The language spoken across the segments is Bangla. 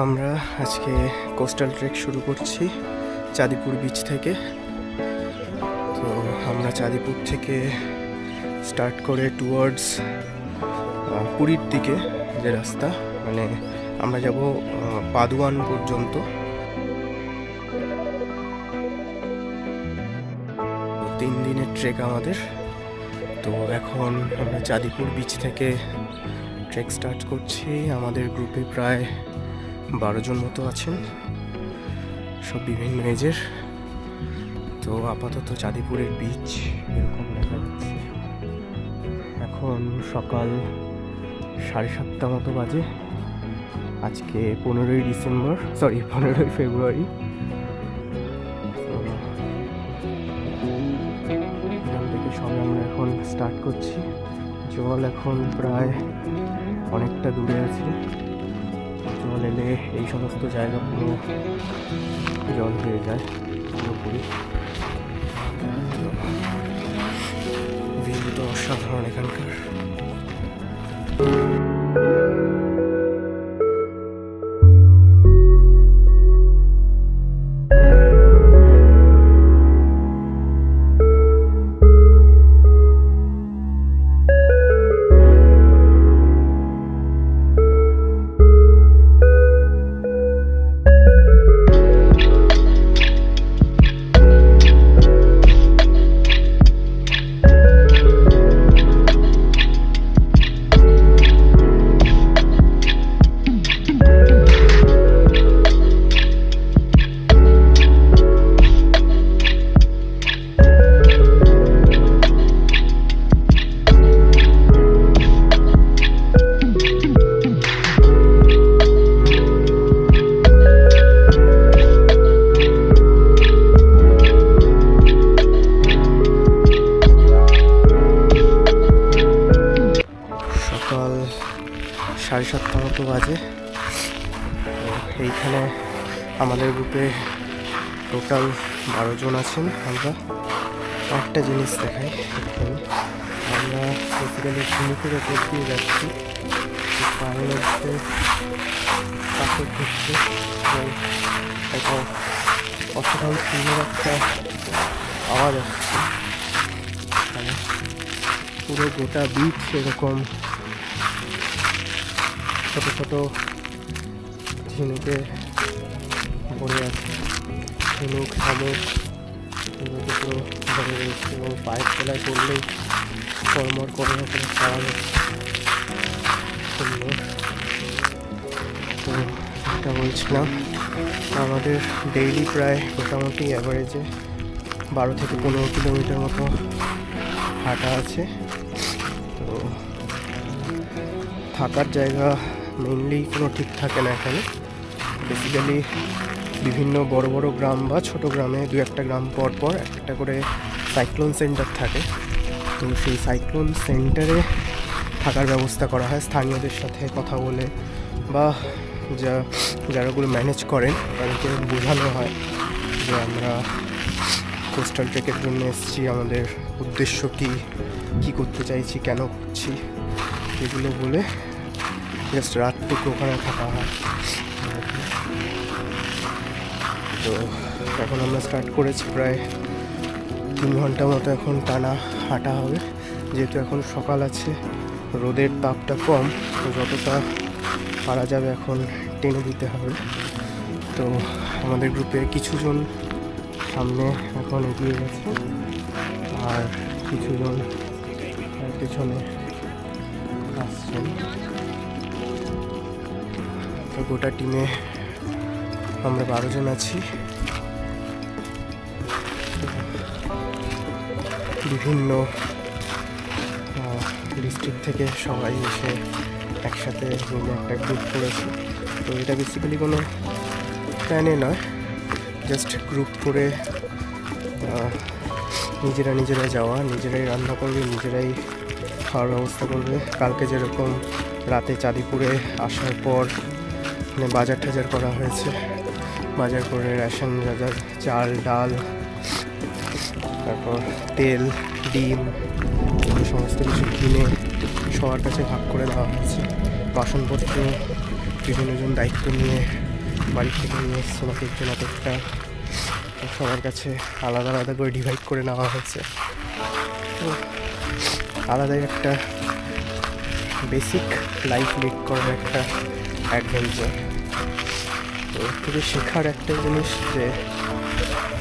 আমরা আজকে কোস্টাল ট্রেক শুরু করছি চাঁদিপুর বিচ থেকে। তো আমরা চাঁদিপুর থেকে স্টার্ট করে টুয়ার্ডস পুরীর দিকে যে রাস্তা, মানে আমরা যাব পাদুয়ান পর্যন্ত। 3 দিনের ট্রেক আমাদের। তো এখন আমরা চাঁদিপুর বিচ থেকে ট্রেক স্টার্ট করছি। আমাদের গ্রুপে প্রায় 12 জন মতো আছেন, সব বিভিন্ন এজের। তো আপাতত চাঁদিপুরের বিচ এরকম দেখা যাচ্ছে। এখন সকাল 7:30 মতো বাজে। আজকে 15ই ফেব্রুয়ারি। এখান থেকে সবাই আমরা এখন স্টার্ট করছি। জল এখন প্রায় অনেকটা দূরে আছে। জল এলে এই সমস্ত জায়গা পুরো জল হয়ে যায় পুরোপুরি। ভিউ তো অসাধারণ এখানকার। সকাল 7:30 মতো বাজে। এইখানে আমাদের গ্রুপে টোটাল 12 জন আছেন। আমরা একটা জিনিস দেখাই, আমরা বেসিক্যালি ঝিনুকের ওপর দিয়ে যাচ্ছি। পায়ের মধ্যে পাথর ঢুকছে এবং একটা অসাধারণ সুন্দর একটা আওয়াজ আসছে। মানে পুরো গোটা বিচ এরকম ছোট ছোট ঝিনুকে ভরে আছে। ঝিনুক শামুক এগুলো পুরো ভরে রয়েছে এবং পায়ের তলায় পড়লেই কর্মর করে খাওয়া যাচ্ছে। সুন্দর। তো এটা বলছিলাম, আমাদের ডেইলি প্রায় মোটামুটি অ্যাভারেজে 12 থেকে 15 কিলোমিটার মতো হাঁটা আছে। তো থাকার জায়গা মেইনলি কোনো ঠিক থাকে না এখানে। বেসিক্যালি বিভিন্ন বড় বড় গ্রাম বা ছোট গ্রামে 2-1টা গ্রাম পর পর একটা করে সাইক্লোন সেন্টার থাকে। তো সেই সাইক্লোন সেন্টারে থাকার ব্যবস্থা করা হয় স্থানীয়দের সাথে কথা বলে, বা যারাগুলো ম্যানেজ করেন তাদেরকে বোঝানো হয় যে আমরা কোস্টাল ট্রেকের জন্য এসেছি, আমাদের উদ্দেশ্য কী করতে চাইছি, কেন করছি, এগুলো বলে জাস্ট রাতটুকু ওখানে থাকা হয়। তো এখন আমরা স্টার্ট করেছি, প্রায় 3 ঘন্টা মতো এখন টানা হাঁটা হবে। যেহেতু এখন সকাল আছে, রোদের তাপটা কম, তো যতটা পারা যাবে এখন টেনে দিতে হবে। তো আমাদের গ্রুপে কিছুজন সামনে এখন এগিয়ে গেছে আর কিছুজন পেছনে আসছেন। তো গোটা টিমে আমরা 12 জন আছি। বিভিন্ন ডিস্ট্রিক্ট থেকে সবাই এসে একসাথে মিলে একটা গ্রুপ করেছে। তো এটা বেসিক্যালি কোনো প্ল্যানে নয়, জাস্ট গ্রুপ করে নিজেরা যাওয়া, নিজেরাই রান্না করবে, নিজেরাই খাওয়ার ব্যবস্থা করবে। কালকে যেরকম রাতে চাঁদিপুরে আসার পর বাজার টাজার করা হয়েছে, বাজার করে রেশন বাজার, চাল ডাল, তারপর তেল, ডিম, সমস্ত কিছু কিনে সবার কাছে ভাগ করে দেওয়া হয়েছে। বাসনপত্র বিভিন্ন জন দায়িত্ব নিয়ে বাড়ি থেকে নিয়ে এসছে এক একটা, সবার কাছে আলাদা আলাদা করে ডিভাইড করে নেওয়া হয়েছে। তো আলাদাই একটা বেসিক লাইফ লিড করার একটা অ্যাডভেঞ্চার। তো এর থেকে শেখার একটা জিনিস যে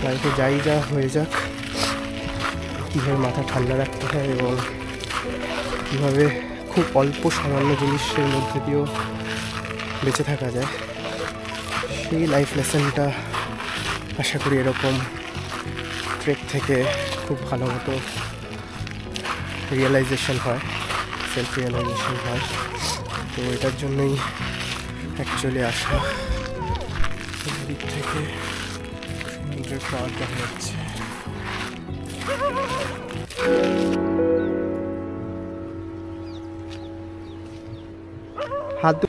লাইফে যাই যা হয়ে যাক, কীভাবে মাথা ঠান্ডা রাখতে হয় এবং কীভাবে খুব অল্প সামান্য জিনিসের মধ্যে দিয়েও বেঁচে থাকা যায়, সেই লাইফ লেসনটা আশা করি এরকম ট্রেক থেকে খুব ভালো মতো রিয়েলাইজেশন হয়, সেলফ রিয়েলাইজেশন হয়। তো এটার জন্যই অ্যাকচুয়ালি আসা। দিক থেকে সমুদ্রের পাড় দেখা যাচ্ছে। হাত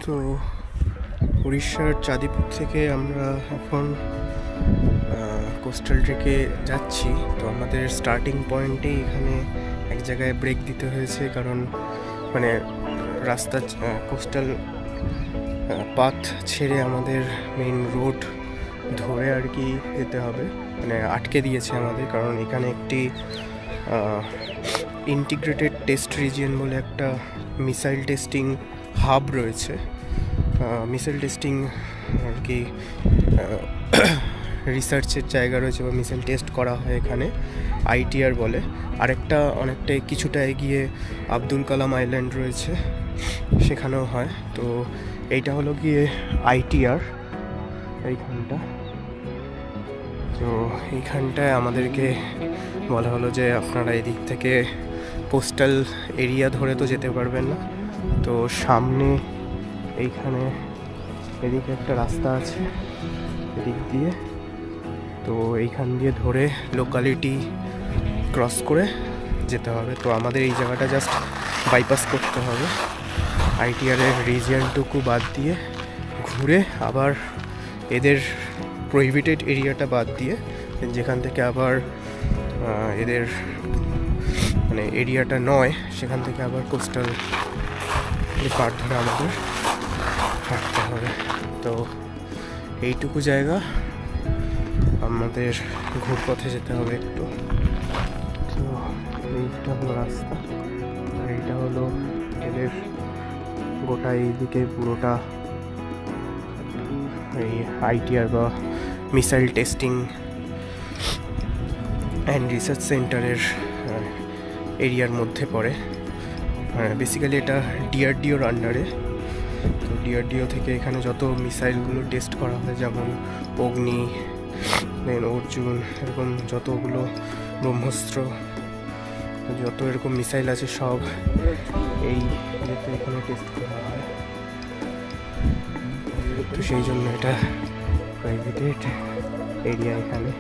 তো উড়িষ্যার চাঁদিপুর থেকে আমরা এখন কোস্টাল ট্রেকে যাচ্ছি। তো আমাদের স্টার্টিং পয়েন্টেই এখানে এক জায়গায় ব্রেক দিতে হয়েছে, কারণ মানে রাস্তা কোস্টাল পাথ ছেড়ে আমাদের মেইন রোড ধরে আর কি যেতে হবে, মানে আটকে দিয়েছে আমাদের, কারণ এখানে একটি ইন্টিগ্রেটেড টেস্ট রিজিয়ন বলে একটা মিসাইল টেস্টিং হাব রয়েছে। মিসাইল টেস্টিং আর কি রিসার্চের জায়গা রয়েছে বা মিসাইল টেস্ট করা হয় এখানে, ITR বলে। আরেকটা অনেকটাই কিছুটা এগিয়ে আব্দুল কালাম আইল্যান্ড রয়েছে, সেখানেও হয়। তো এইটা হলো গিয়ে ITR এইখানটা। তো এইখানটায় আমাদেরকে বলা হলো যে আপনারা এদিক থেকে কোস্টাল এরিয়া ধরে তো যেতে পারবেন না, তো সামনে এইখানে এদিকে একটা রাস্তা আছে এদিক দিয়ে, তো এইখান দিয়ে ধরে লোকালিটি ক্রস করে যেতে হবে। তো আমাদের এই জায়গাটা জাস্ট বাইপাস করতে হবে, ITR-এর রিজিয়নটুকু বাদ দিয়ে ঘুরে আবার এদের প্রহিবিটেড এরিয়াটা বাদ দিয়ে, যেখান থেকে আবার এদের মানে এরিয়াটা নয়, সেখান থেকে আবার কোস্টাল পার ধরে আমাদের হাঁটতে হবে। তো এইটুকু জায়গা আমাদের ঘুরপথে যেতে হবে একটু। তো এইটা হলো রাস্তা, আর এইটা হলো এদের গোটা এইদিকে পুরোটা এই ITR বা মিসাইল টেস্টিং অ্যান্ড রিসার্চ সেন্টারের এরিয়ার মধ্যে পড়ে। বেসিক্যালি এটা DRDOর আন্ডারে। তো DRDO থেকে এখানে যত মিসাইলগুলো টেস্ট করা হয়, যেমন অগ্নি, দেন অর্জুন, এরকম যতগুলো ব্রহ্মাস্ত্র, যত এরকম মিসাইল আছে সব এই ইয়েতে এখানে টেস্ট করা হয়। তো সেই জন্য এটা প্রাইভেটেড এরিয়া এখানে।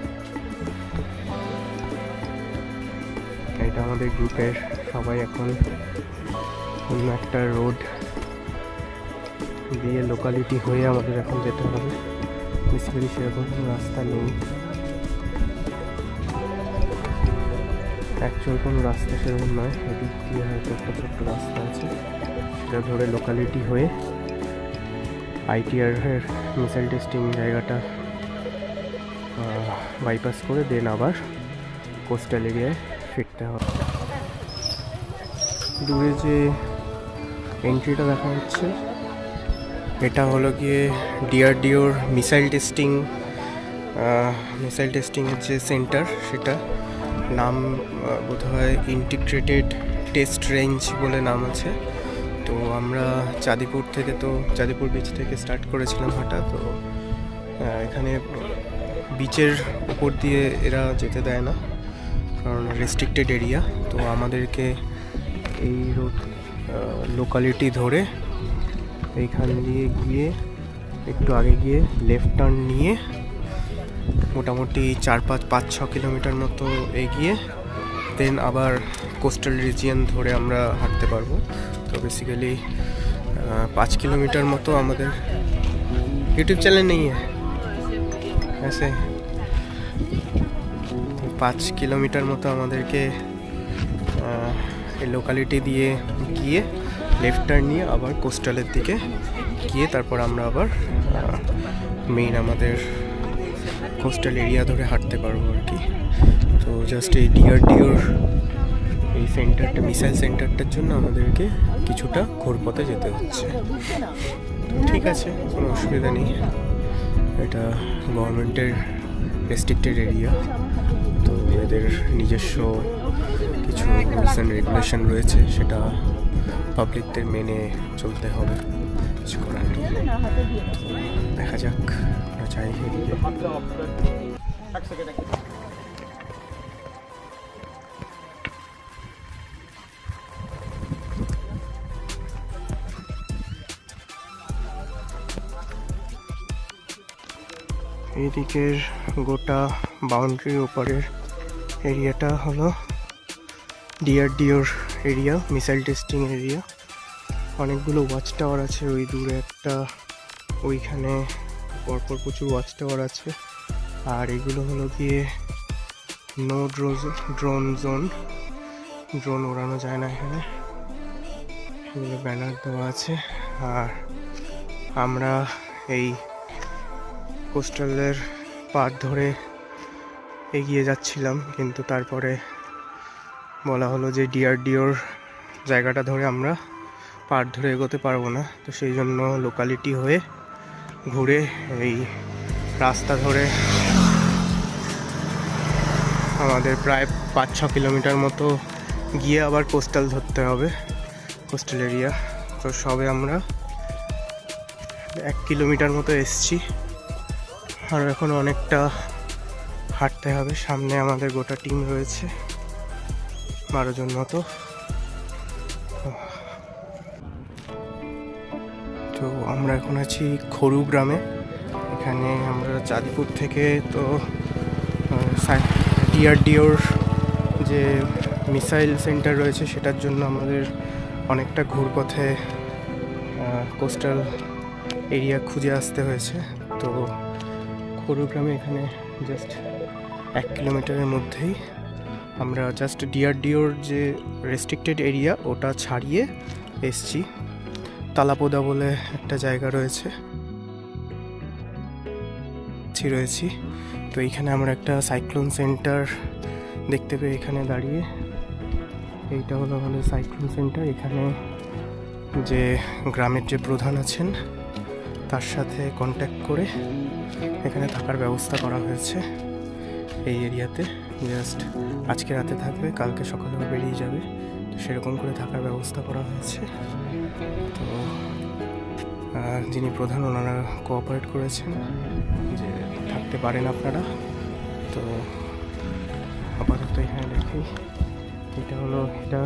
এটা আমাদের গ্রুপের সবাই এখন অন্য একটা রোড দিয়ে লোকালিটি হয়ে আমাদের এখন যেতে হবে। বেসিক্যালি সেরকম কোনো রাস্তা নেই, অ্যাকচুয়াল কোনো রাস্তা সেরকম নয়। এদিক দিয়ে হয়তো একটা ছোট্ট রাস্তা আছে, সেটা ধরে লোকালিটি হয়ে ITR-এর মিসাইল টেস্টিং জায়গাটা বাইপাস করে দেন আবার কোস্টাল এরিয়ায় ফিরতে হবে। দূরে যে এন্ট্রিটা দেখা যাচ্ছে, এটা হলো গিয়ে DRDOর মিসাইল টেস্টিংয়ের যে সেন্টার, সেটা নাম বোধহয় ইন্টিগ্রেটেড টেস্ট রেঞ্জ বলে নাম আছে। তো আমরা চাঁদিপুর বিচ থেকে স্টার্ট করেছিলাম হাঁটা। তো এখানে বিচের উপর দিয়ে এরা যেতে দেয় না, কারণ রেস্ট্রিক্টেড এরিয়া। তো আমাদেরকে এই রোড লোকালিটি ধরে এইখান দিয়ে গিয়ে একটু আগে গিয়ে লেফট টার্ন নিয়ে মোটামুটি 4-5-6 কিলোমিটার মতো এগিয়ে দেন আবার কোস্টাল রিজিয়ন ধরে আমরা হাঁটতে পারবো। তো বেসিক্যালি 5 কিলোমিটার মতো আমাদের यूट्यूब चैनल नहीं है ऐसे 5 কিলোমিটার মতো আমাদেরকে এই লোকালিটি দিয়ে গিয়ে লেফট টার্ন নিয়ে আবার কোস্টালের দিকে গিয়ে তারপর আমরা আবার মেইন আমাদের কোস্টাল এরিয়া ধরে হাঁটতে পারবো আর কি। তো জাস্ট এই ডিআরডিওর এই সেন্টারটা, মিসাইল সেন্টারটার জন্য আমাদেরকে কিছুটা ঘোরপথে যেতে হচ্ছে। তো ঠিক আছে, কোনো অসুবিধা নেই, এটা গভর্নমেন্টের রেস্ট্রিক্টেড এরিয়া, তো এদের নিজস্ব কিছু রুলস অ্যান্ড রেগুলেশন রয়েছে, সেটা পাবলিকদের মেনে চলতে হবে, কিছু করার নেই। দেখা যাক আমরা চাই এদিকে। এইদিকের গোটা বাউন্ডারির ওপারের এরিয়াটা হলো ডিআরডিওর এরিয়া, মিসাইল টেস্টিং এরিয়া। অনেকগুলো ওয়াচ টাওয়ার আছে, ওই দূরে একটা, ওইখানে পরপর প্রচুর ওয়াচ টাওয়ার আছে। আর এগুলো হলো গিয়ে নো ড্রোন জোন, ড্রোন ওড়ানো যায় না এখানে, এগুলো ব্যানার দেওয়া আছে। আর আমরা এই কোস্টালের পার ধরে এগিয়ে যাচ্ছিলাম, কিন্তু তারপরে বলা হলো যে ডিআরডিওর জায়গাটা ধরে আমরা পার ধরে এগোতে পারবো না, তো সেই জন্য লোকালিটি হয়ে ঘুরে এই রাস্তা ধরে আমাদের প্রায় 5-6 কিলোমিটার মতো গিয়ে আবার কোস্টাল ধরতে হবে, কোস্টাল এরিয়া। তো সবে আমরা 1 কিলোমিটার মতো এসছি, আর এখন অনেকটা হাঁটতে হবে। সামনে আমাদের গোটা টিম রয়েছে, 12 জন মতো। তো আমরা এখন আছি খরু গ্রামে। এখানে আমরা চাঁদপুর থেকে, তো ডিআরডিওর যে মিসাইল সেন্টার রয়েছে সেটার জন্য আমাদের অনেকটা ঘুরপথে কোস্টাল এরিয়া খুঁজে আসতে হয়েছে। তো খরু গ্রামে এখানে জাস্ট 1 কিলোমিটারের মধ্যেই আমরা জাস্ট ডিআরডিওর যে রেস্ট্রিক্টেড এরিয়া ওটা ছাড়িয়ে এসছি। তালাপোদা বলে একটা জায়গা রয়েছে, রয়েছি। তো এইখানে আমরা একটা সাইক্লোন সেন্টার দেখতে পেয়ে এখানে দাঁড়িয়ে, এইটা হলো আমাদের সাইক্লোন সেন্টার। এখানে যে গ্রামের যে প্রধান আছেন তার সাথে কন্ট্যাক্ট করে এখানে থাকার ব্যবস্থা করা হয়েছে এই এরিয়াতে। জাস্ট আজকে রাতে থাকবে, কালকে সকালেও বেরিয়ে যাবে, তো সেরকম করে থাকার ব্যবস্থা করা হয়েছে। তো যিনি প্রধান ওনারা কোঅপারেট করেছেন যে থাকতে পারেন আপনারা। তো আপাতত এখানে দেখি, এটা হলো এটা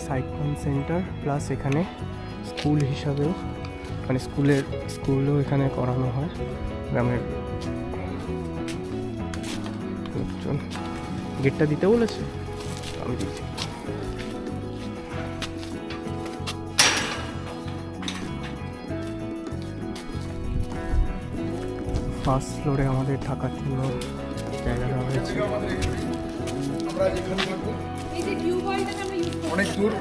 সাইক্লোন সেন্টার প্লাস এখানে স্কুল হিসাবেও, মানে স্কুলও এখানে করানো হয় গ্রামের লোকজন। গেটটা দিতে বলেছে, আমি দিচ্ছি। ফার্স্ট ফ্লোরে আমাদের থাকার জন্য জায়গা দেওয়া হয়েছে। অনেক দূর,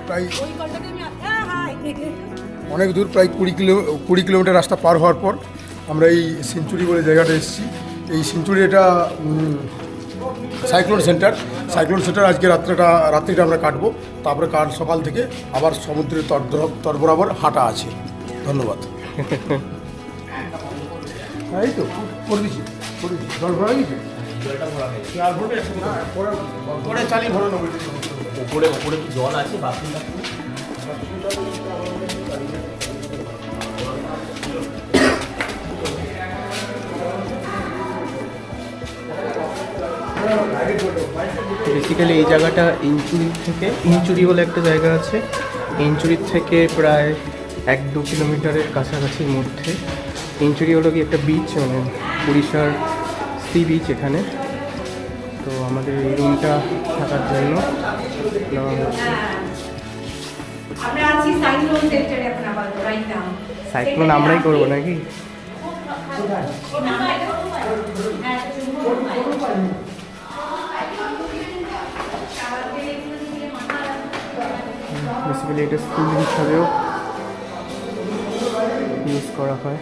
প্রায় 20 কিলোমিটার রাস্তা পার হওয়ার পর আমরা এই সেঞ্চুরি বলে জায়গাটা এসেছি। এই সেঞ্চুরি এটা সাইক্লোন সেন্টার আজকে রাত্রিটা আমরা কাটবো, তারপরে কাল সকাল থেকে আবার সমুদ্রের তট বরাবর হাঁটা আছে। ধন্যবাদ। এই তো করে দিচ্ছি, জল ভরা গেছে, ওপরে চালিয়ে ভরে নেবো। ওপরে কি জল আছে? বাথরুমটা বেসিক্যালি এই জায়গাটা ইঞ্চুরি বলে একটা জায়গা আছে, ইঞ্চুরির থেকে প্রায় 1-2 কিলোমিটারের কাছাকাছির মধ্যে। ইঞ্চুরি হলো কি একটা বিচ, মানে উড়িষ্যার সি বিচ এখানে। তো আমাদের এই রুমটা থাকার জন্য নেওয়া হয়েছে। আমরা আছি সাইক্লোন সেন্টারে এখন আপাতত রাইট নাও। সাইক্লোন আমরাই করবো নাকি? বেসিক্যালি এটা স্কুল হিসাবেও ইউজ করা হয়।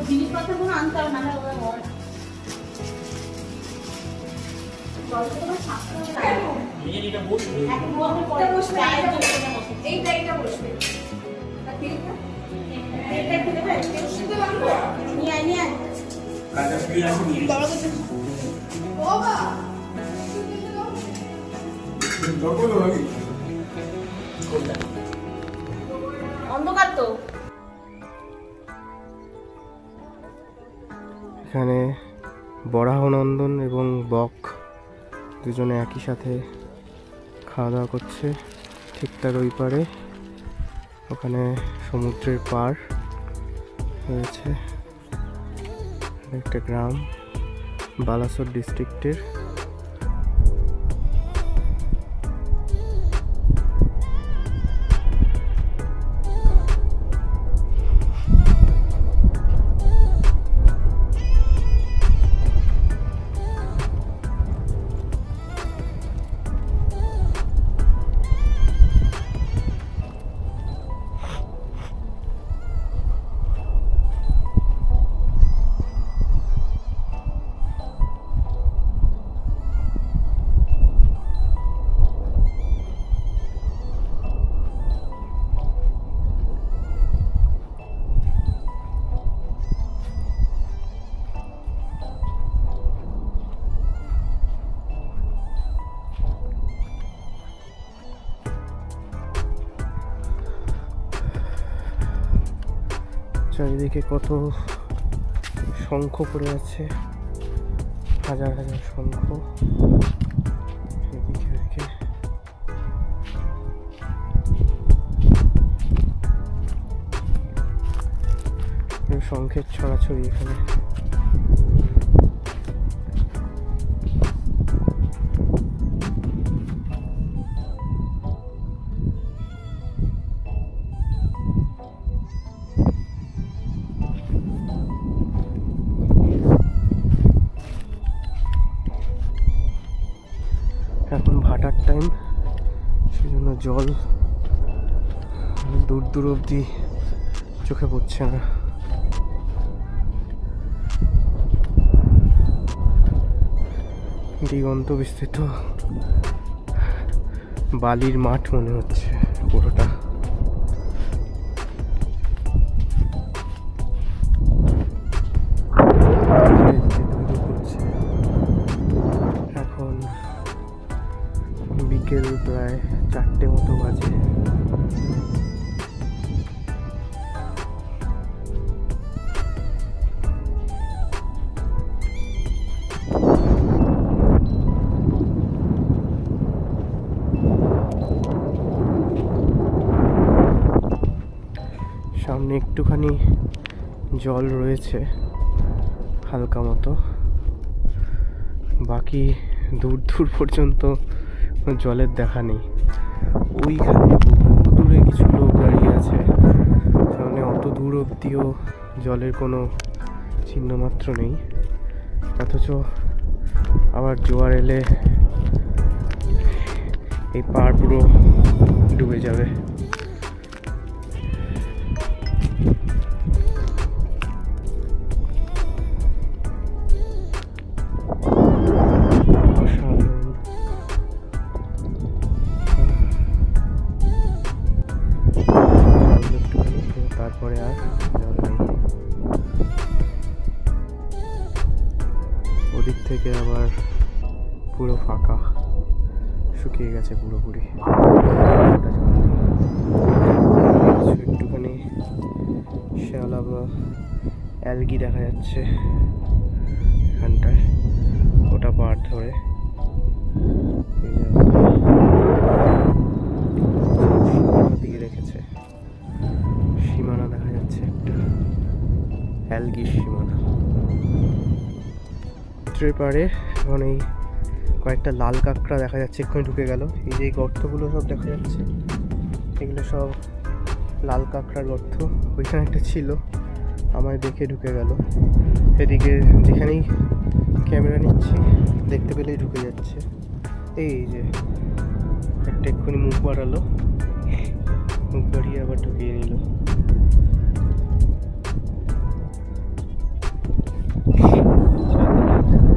জিনিসপত্রগুলো আনতে হবে, নাহলে ওরা হয় না। গল্পগুলো ছাত্র এইটা বসবে, এইটা বসবে। এইটা একটু দেবে, শুনতে পারবো? নিয়ে আয়, নিয়ে আয়। বাবা অন্ধকার তো। এখানে বরাহনন্দন এবং বক দুজনে একই সাথে খাওয়া দাওয়া করছে। ঠিক তার ওই পারে ওখানে সমুদ্রের পাড় রয়েছে। একটা গ্রাম বালাসোর ডিস্ট্রিক্টের। চারিদিকে কত শঙ্খ পড়ে আছে, হাজার হাজার শঙ্খ। এদিকে ওদিকে শঙ্খের ছড়াছড়ি এখানে। এখন ভাটার টাইম, সেজন্য জল দূর দূর অবধি চোখে পড়ছে না। দিগন্ত বিস্তৃত বালির মাঠ মনে হচ্ছে পুরোটা। এখন বিকেল প্রায় 4টে মতো বাজে। সামনে একটুখানি জল রয়েছে হালকা মতো, বাকি দূর দূর পর্যন্ত জলের দেখা নেই। ওইখানে বহু দূরে কিছু লোক দাঁড়িয়ে আছে, সামনে অত দূর অবধিও জলের কোনো চিহ্নমাত্র নেই। অথচ আবার জোয়ার এলে এই পাড় পুরো ডুবে যাবে। তারপরে আর জল নেই। থেকে আবার পুরো ফাঁকা, শুকিয়ে গেছে পুরোপুরি। কিছু একটুখানি শ্যাওলা বা অ্যালগি দেখা যাচ্ছে এখানটায়, ওটা পার ধরে এই সীমানা দিয়ে রেখেছে। সীমানা দেখা যাচ্ছে একটা অ্যালগির সীমানা। সমুদ্রের পাড়ে এখন এই কয়েকটা লাল কাঁকড়া দেখা যাচ্ছে, এক্ষুনি ঢুকে গেল। এই যে গর্তগুলো সব দেখা যাচ্ছে, এগুলো সব লাল কাঁকড়ার গর্ত। ওইখানে একটা ছিল, আমায় দেখে ঢুকে গেল। এদিকে যেখানেই ক্যামেরা নিচ্ছি দেখতে পেলেই ঢুকে যাচ্ছে। এই যে একটা এক্ষুনি মুখ বাড়ালো, মুখ বাড়িয়ে আবার ঢুকিয়ে নিল। চারদিকে